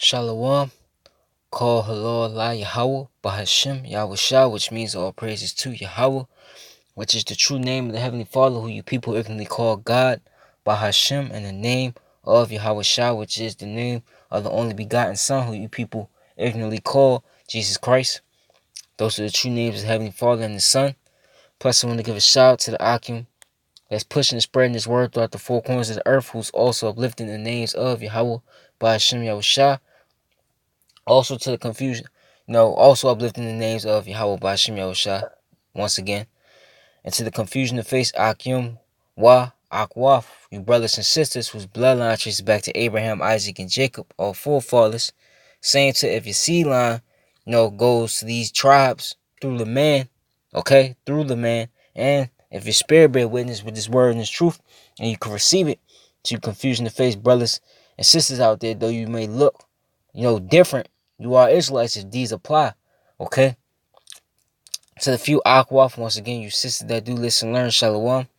Shalom, call hello Allah Yahweh, Bahashim Yahweh, which means all praises to Yahweh, which is the true name of the Heavenly Father, who you people ignorantly call God, Bahashim, and the name of Yahweh Shah, which is the name of the only begotten Son, who you people ignorantly call Jesus Christ. Those are the true names of the Heavenly Father and the Son. Plus, I want to give a shout out to the Akim that's pushing and spreading this word throughout the four corners of the earth, who's also uplifting the names of Yahweh, Bahashim Yahweh Shah. Also to the confusion, also uplifting the names of Yahweh Bashim Yahushua once again. And to the confusion of face, Akim, Wa, Akwaf, you brothers and sisters whose bloodline traces back to Abraham, Isaac, and Jacob, all forefathers. Same to if your seed line, goes to these tribes through the man, okay, through the man. And if your spirit bear witness with this word and this truth, and you can receive it, to confusion of face, brothers and sisters out there, though you may look, different, you are Israelites if these apply, okay? To the few Akwaf, once again, you sisters that do listen, learn, Shalom.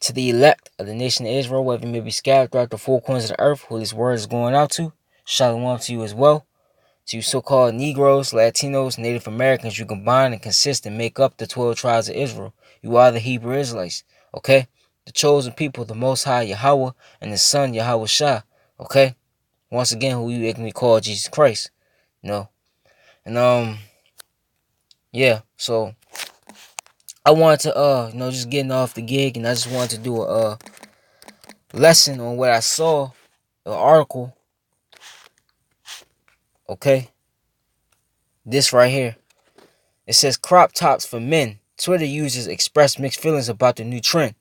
To the elect of the nation of Israel, whether you may be scattered throughout the four corners of the earth, who this word is going out to, Shalom to you as well. To you so-called Negroes, Latinos, Native Americans, you combine and consist and make up the 12 tribes of Israel. You are the Hebrew Israelites, okay? The chosen people, the Most High Yahweh, and the Son Yahweh Shah, okay? Once again, who you ignorantly call Jesus Christ, And yeah, so I wanted to just getting off the gig, and I just wanted to do a lesson on what I saw, an article, okay? This right here. It says crop tops for men. Twitter users express mixed feelings about the new trend.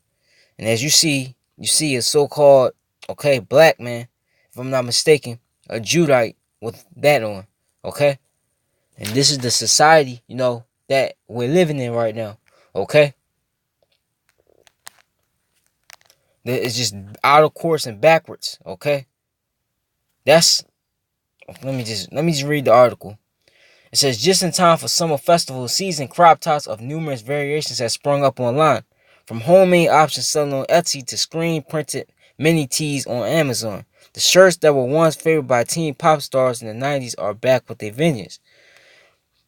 And as you see a so-called, okay, black man, if I'm not mistaken, a Judite with that on, okay? And this is the society, that we're living in right now, okay? That is just out of course and backwards, okay? That's let me just read the article. It says just in time for summer festival season, crop tops of numerous variations have sprung up online. From homemade options selling on Etsy to screen printed mini tees on Amazon. The shirts that were once favored by teen pop stars in the 90s are back with their vengeance.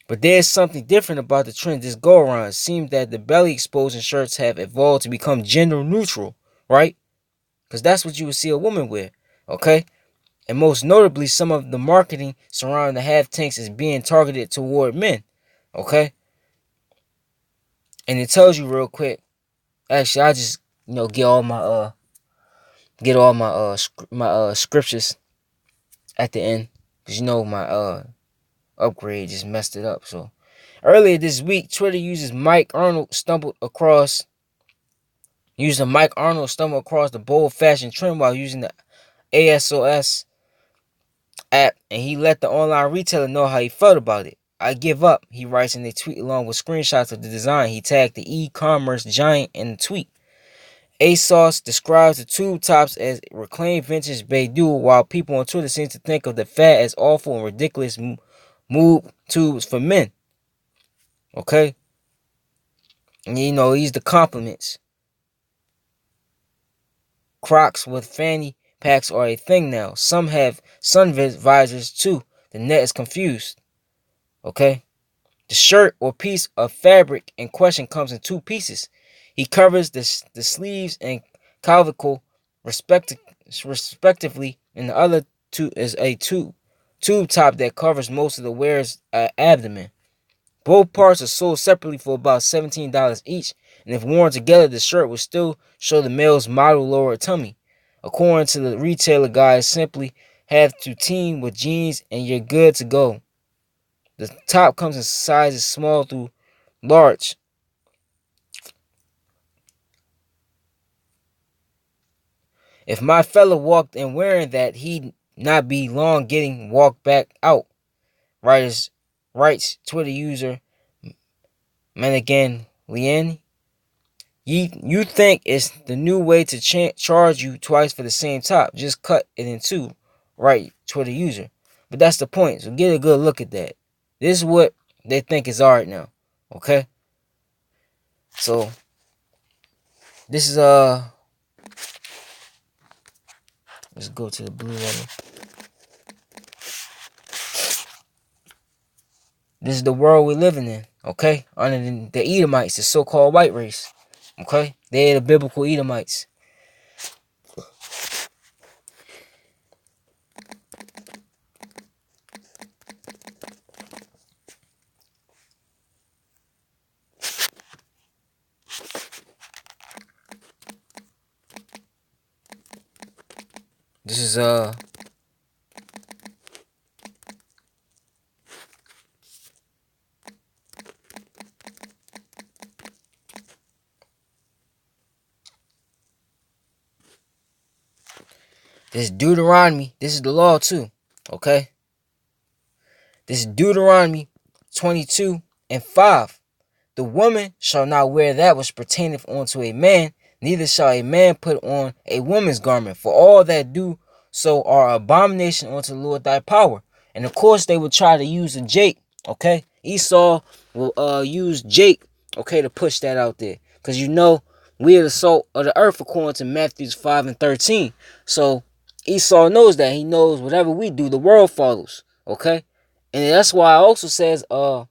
But there's something different about the trend this go around. It seems that the belly exposing shirts have evolved to become gender neutral, right? Because that's what you would see a woman wear, okay? And most notably, some of the marketing surrounding the half tanks is being targeted toward men, okay? And it tells you real quick. Actually, I just get all my scriptures at the end, because my upgrade just messed it up. So earlier this week, Twitter users Mike Arnold stumbled across the bold fashion trend while using the ASOS app, and he let the online retailer know how he felt about it. I give up, he writes in a tweet along with screenshots of the design. He tagged the e-commerce giant in the tweet. ASOS describes the tube tops as reclaimed vintage Beidou, while people on Twitter seem to think of the fad as awful and ridiculous moob tubes for men. Okay? And these the compliments. Crocs with fanny packs are a thing now. Some have sun visors too. The net is confused. Okay? The shirt or piece of fabric in question comes in two pieces. He covers the sleeves and clavicle respectively, and the other two is a tube top that covers most of the wearer's abdomen. Both parts are sold separately for about $17 each, and if worn together, the shirt will still show the male's model lower tummy. According to the retailer guide, simply have to team with jeans and you're good to go. The top comes in sizes small through large. If my fella walked in wearing that, he'd not be long getting walked back out. Writes Twitter user Manigan Lien. You think it's the new way to charge you twice for the same top? Just cut it in two, right? Twitter user. But that's the point. So get a good look at that. This is what they think is art now. Okay? So this is let's go to the blue level. This is the world we're living in, okay? Under the Edomites, the so-called white race, okay? They're the biblical Edomites. This is Deuteronomy. This is the law too, okay? This is Deuteronomy 22:5. The woman shall not wear that which pertaineth unto a man, neither shall a man put on a woman's garment. For all that do so are abomination unto the Lord thy power. And of course they would try to use a Jake, okay? Esau will use Jake, okay, to push that out there. Because we are the salt of the earth according to Matthew 5:13. So Esau knows that. He knows whatever we do, the world follows, okay? And that's why it also says how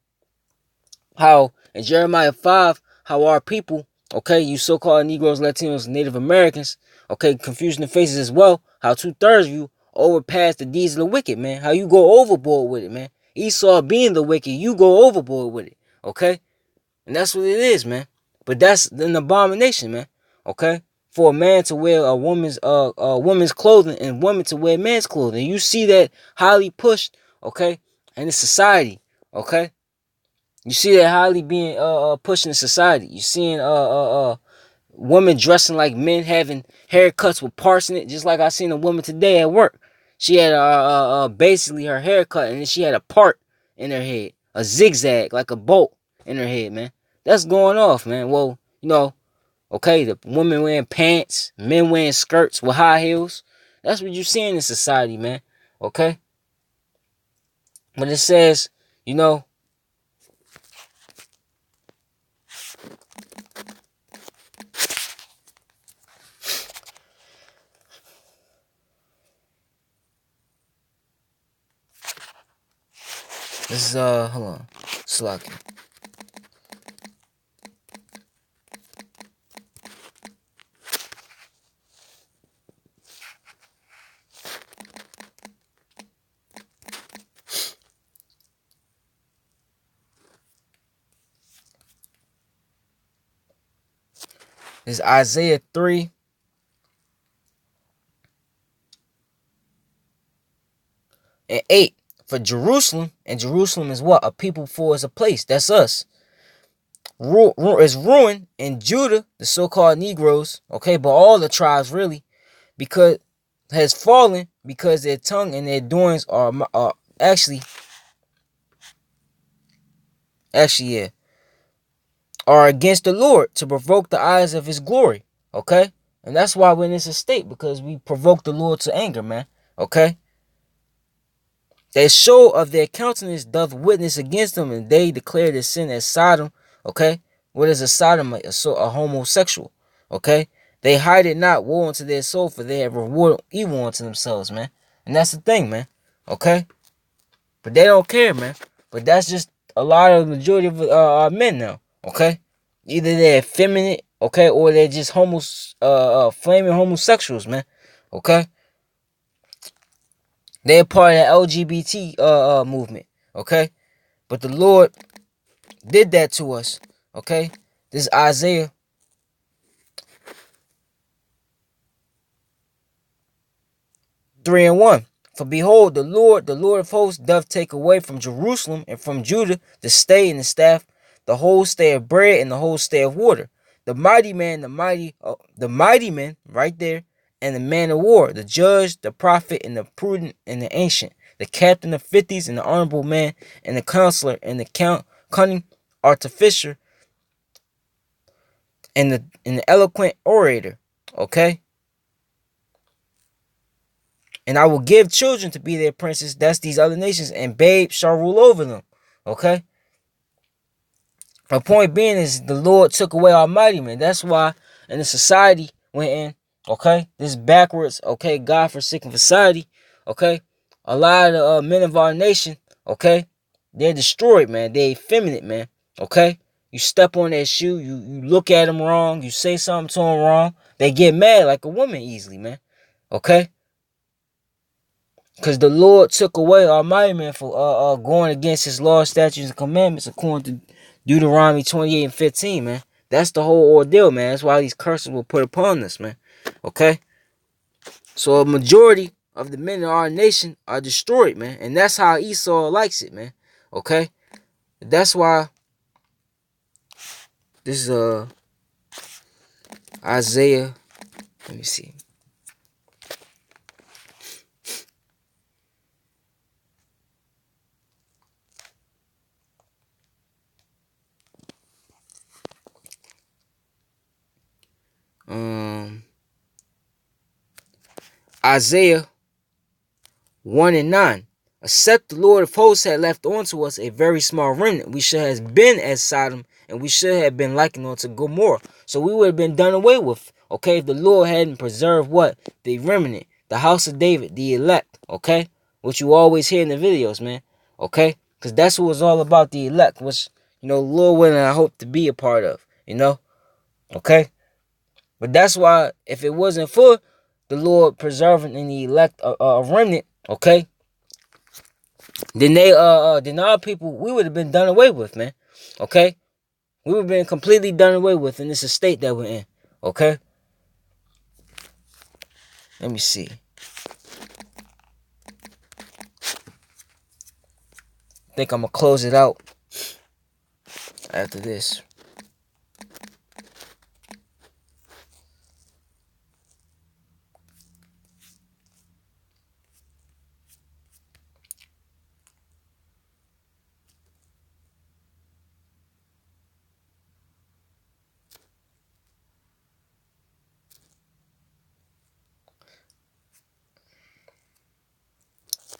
in Jeremiah 5, how our people, okay, you so-called Negroes, Latinos, Native Americans, okay, confusing the faces as well, how 2/3 of you overpass the deeds of the wicked, man. How you go overboard with it, man. Esau being the wicked, you go overboard with it, okay? And that's what it is, man. But that's an abomination, man, okay? For a man to wear a woman's clothing and women to wear men's clothing. You see that highly pushed, okay, in the society, okay? You see that highly being pushed in society. You seeing women dressing like men, having haircuts with parts in it, just like I seen a woman today at work. She had basically her haircut, and then she had a part in her head, a zigzag like a bolt in her head, man. That's going off, man. Well, okay, the women wearing pants, men wearing skirts with high heels. That's what you seeing in society, man. Okay, but it says, you know. This is hold on, slacking. This is Isaiah 3:8. For Jerusalem, and Jerusalem is what? A people for is a place. That's us. Is ruined in Judah, the so-called Negroes, okay, but all the tribes really, because has fallen because their tongue and their doings are actually yeah, are against the Lord to provoke the eyes of his glory, okay? And that's why we're in this state, because we provoke the Lord to anger, man, okay? That show of their countenance doth witness against them, and they declare their sin as Sodom, okay? What is a sodomite? A homosexual, okay? They hide it not, woe unto their soul, for they have rewarded evil unto themselves, man. And that's the thing, man, okay? But they don't care, man. But that's just a lot of the majority of our men now, okay? Either they're effeminate, okay, or they're just flaming homosexuals, man, okay? They're part of the LGBT movement, okay? But the Lord did that to us, okay? This is Isaiah 3:1. For behold, the Lord of hosts, doth take away from Jerusalem and from Judah the stay and the staff, the whole stay of bread and the whole stay of water. The mighty man, the mighty man, right there, and the man of war, the judge, the prophet, and the prudent, and the ancient, the captain of fifties, and the honorable man, and the counselor, and the cunning artificer, and the eloquent orator. Okay. And I will give children to be their princes. That's these other nations. And babes shall rule over them. Okay? My point being is the Lord took away our mighty men. That's why in the society went in, okay? This backwards, okay, God-forsaken society, okay? A lot of the men of our nation, okay? they're destroyed, man. They effeminate, man. Okay? You step on their shoe, you look at them wrong, you say something to them wrong, they get mad like a woman easily, man. Okay? Because the Lord took away Almighty, man, for going against his laws, statutes, and commandments according to Deuteronomy 28 and 15, man. That's the whole ordeal, man. That's why these curses were put upon us, man. Okay? So a majority of the men in our nation are destroyed, man. And that's how Esau likes it, man. Okay? That's why this is Isaiah. Let me see. Isaiah 1 and 9. Except the Lord of hosts had left unto us a very small remnant, we should have been as Sodom, and we should have been likened unto Gomorrah. So we would have been done away with. Okay, if the Lord hadn't preserved what? The remnant, the house of David, the elect. Okay, which you always hear in the videos, man. Okay, because that's what it's all about, the elect, which, you know, Lord willing, I hope to be a part of. You know, okay. But that's why, if it wasn't for the Lord preserving and the elect a remnant, okay, then then our people, we would have been done away with, man. Okay, we would have been completely done away with in this estate that we're in. Okay, let me see. I think I'm gonna close it out after this.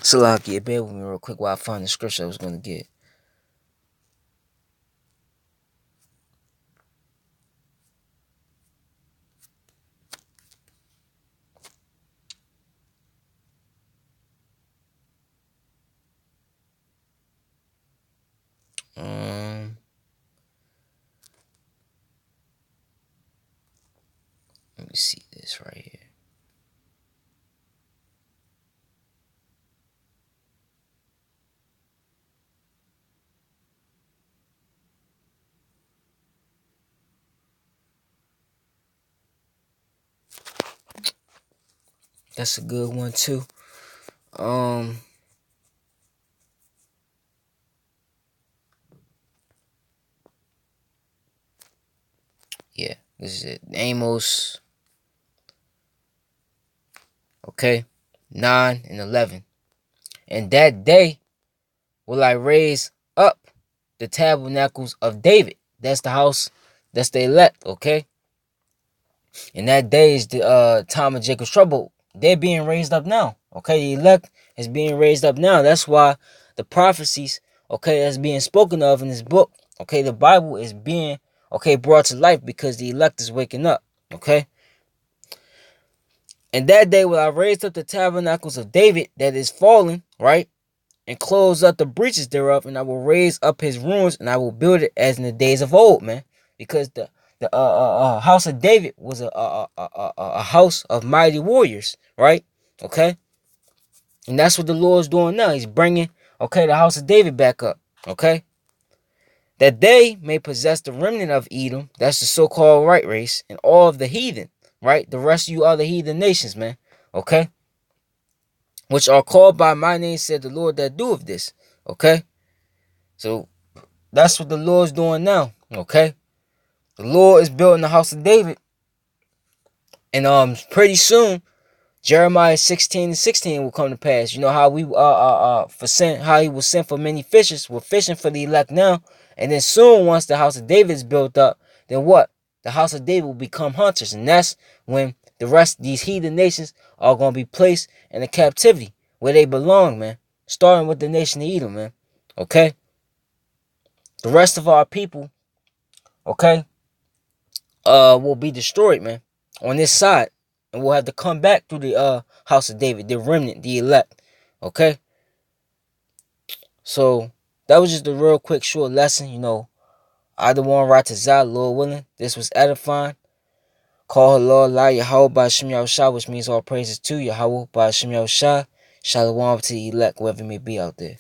Salaki, bear with me real quick while I find the scripture I was gonna get. Let me see this right here. That's a good one too. Yeah, this is it. Amos. Okay, 9 and 11. And that day will I raise up the tabernacles of David. That's the house. That's the elect. Okay. And that day is the time of Jacob's trouble. They're being raised up now. Okay, the elect is being raised up now. That's why the prophecies, okay, that's being spoken of in this book, okay, the Bible is being, okay, brought to life because the elect is waking up. Okay. And that day will I raise up the tabernacles of David that is fallen, right? And close up the breaches thereof, and I will raise up his ruins, and I will build it as in the days of old, man. Because the house of David was a house of mighty warriors, right? Okay, and that's what the Lord's doing now. He's bringing, okay, the house of David back up, okay, that they may possess the remnant of Edom. That's the so-called right race, and all of the heathen, right? The rest of you other heathen nations, man. Okay, which are called by my name, said the Lord that doeth this. Okay, so that's what the Lord's doing now. Okay, the Lord is building the house of David, and pretty soon Jeremiah 16:16 will come to pass. You know how we for sent how he was sent for many fishers. We're fishing for the elect now, and then soon once the house of David is built up, then what? The house of David will become hunters, and that's when the rest of these heathen nations are going to be placed in a captivity where they belong, man. Starting with the nation of Edom, man. Okay, the rest of our people, okay, will be destroyed, man, on this side. And we'll have to come back through the house of David, the remnant, the elect. Okay? So that was just a real quick short lesson, you know. I the one right to Zah, Lord willing. This was edifying. Call her Lord La Yahweh by Shem Yahushua, which means all praises to Yahweh by Shem Yahushua. Shalom to the elect, whoever may be out there.